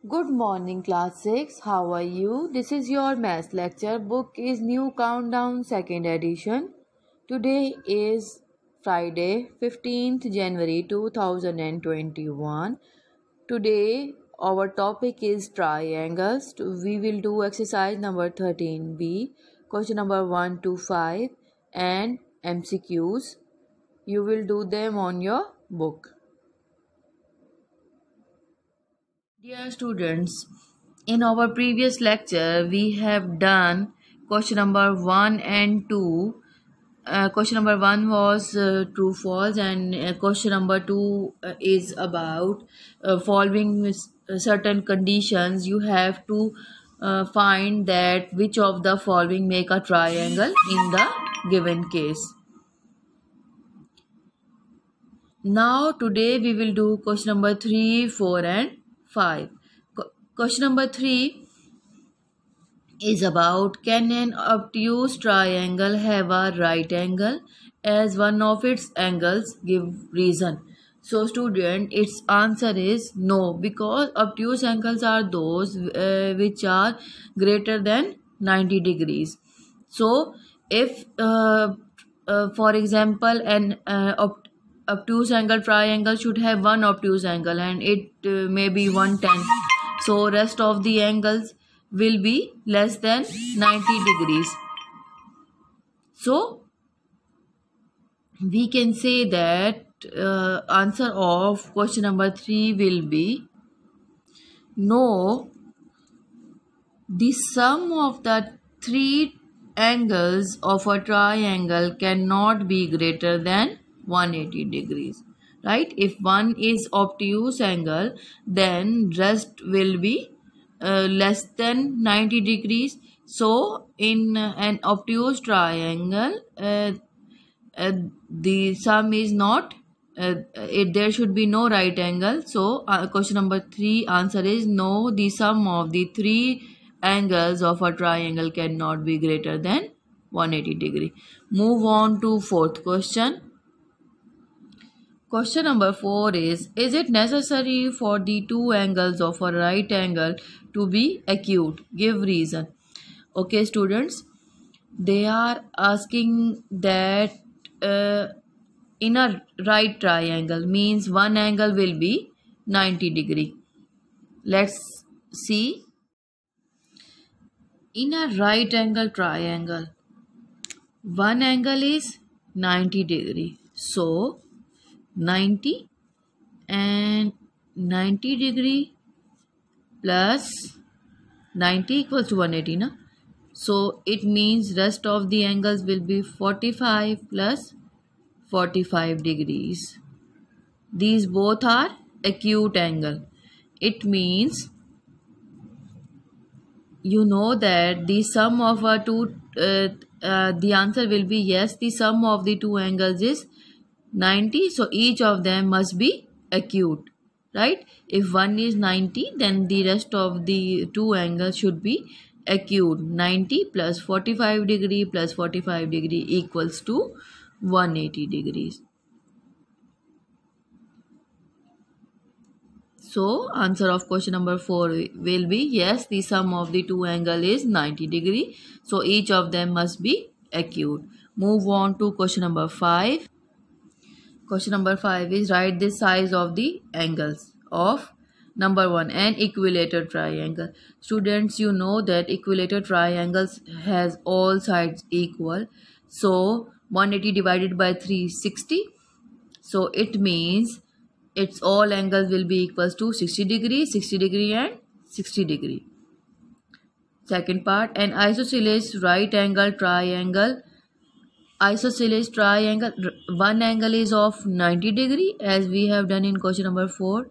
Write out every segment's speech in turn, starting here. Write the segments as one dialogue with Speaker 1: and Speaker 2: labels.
Speaker 1: Good morning, class 6. How are you? This is your math lecture. Book is New Countdown, second edition. Today is Friday, 15th January 2021. Today, our topic is triangles. We will do exercise number 13b, question number 1 to 5, and MCQs. You will do them on your book. Dear students, in our previous lecture, we have done question number 1 and 2. Question number 1 was true false, and question number 2 is about following certain conditions. You have to find that which of the following make a triangle in the given case. Now today we will do question number 3, 4 and 5. Question number 3 is about, can an obtuse triangle have a right angle as one of its angles give reason? So student, its answer is no, because obtuse angles are those which are greater than 90 degrees. So if for example an obtuse angle triangle should have one obtuse angle and it may be 110, so rest of the angles will be less than 90 degrees. So we can say that answer of question number 3 will be no, the sum of the three angles of a triangle cannot be greater than 180 degrees. Right? If one is obtuse angle, then rest will be less than 90 degrees. So in an obtuse triangle, the sum is not there should be no right angle. So question number 3 answer is no, the sum of the three angles of a triangle cannot be greater than 180 degree. Move on to fourth question. Question number 4 is it necessary for the two angles of a right angle to be acute? Give reason. Okay, students, they are asking that in a right triangle means one angle will be 90 degree. Let's see. In a right angle triangle, one angle is 90 degree. So 90 and 90 degree plus 90 equals to 180, na? So it means rest of the angles will be 45 plus 45 degrees. These both are acute angle. It means you know that the sum of a two the answer will be yes, the sum of the two angles is 90, so each of them must be acute, right? If one is 90, then the rest of the two angles should be acute. 90 plus 45 degree plus 45 degree equals to 180 degrees. So answer of question number 4 will be yes, the sum of the two angle is 90 degree, so each of them must be acute. Move on to question number 5. Question number 5 is write the size of the angles of number 1, an equilateral triangle. Students, you know that equilateral triangles has all sides equal. So 180 divided by 360. So it means its all angles will be equals to 60 degree, 60 degree and 60 degree. Second part, an isosceles right angle triangle. Isosceles triangle, one angle is of 90 degree as we have done in question number 4,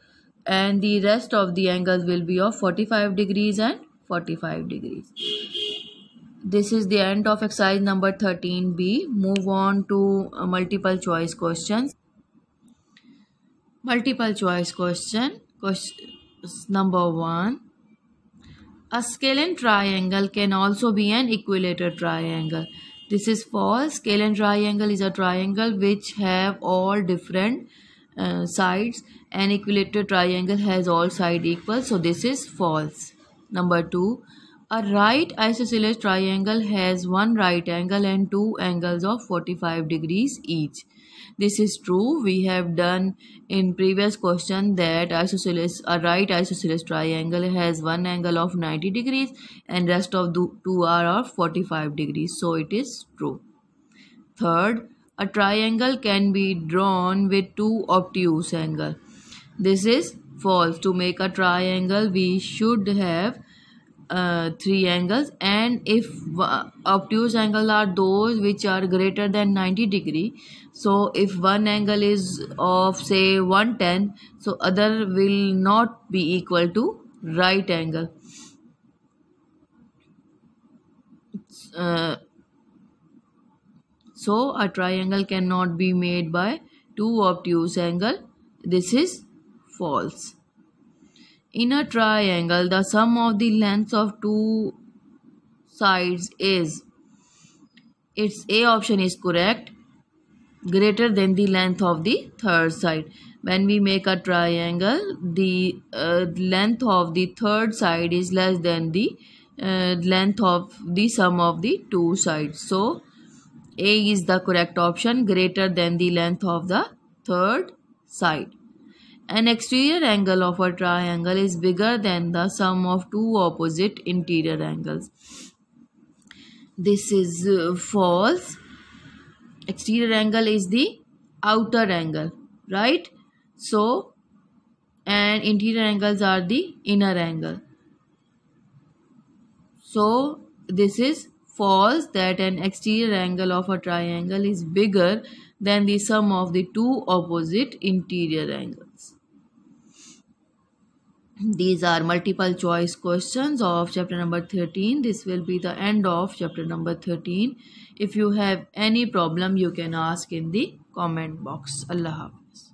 Speaker 1: and the rest of the angles will be of 45 degrees and 45 degrees. This is the end of exercise number 13b. Move on to multiple choice questions. Multiple choice question number 1. A scalene triangle can also be an equilateral triangle. This is false. Scalene triangle is a triangle which have all different sides. An equilateral triangle has all sides equal, so this is false. Number 2, a right isosceles triangle has one right angle and two angles of 45 degrees each. This is true. We have done in previous question that a right isosceles triangle has one angle of 90 degrees and rest of the two are of 45 degrees. So it is true. Third, a triangle can be drawn with two obtuse angles. This is false. To make a triangle, we should have three angles, and if obtuse angles are those which are greater than 90 degree, so if one angle is of say 110, so other will not be equal to right angle. So a triangle cannot be made by two obtuse angle. This is false. In a triangle, the sum of the lengths of two sides is, its A option is correct, greater than the length of the third side. When we make a triangle, the length of the third side is less than the length of the sum of the two sides. So A is the correct option, greater than the length of the third side. An exterior angle of a triangle is bigger than the sum of two opposite interior angles. This is false. Exterior angle is the outer angle, right? So, and interior angles are the inner angle. So, this is false, that an exterior angle of a triangle is bigger than the sum of the two opposite interior angles. These are multiple choice questions of chapter number 13. This will be the end of chapter number 13. If you have any problem, you can ask in the comment box. Allah Hafiz.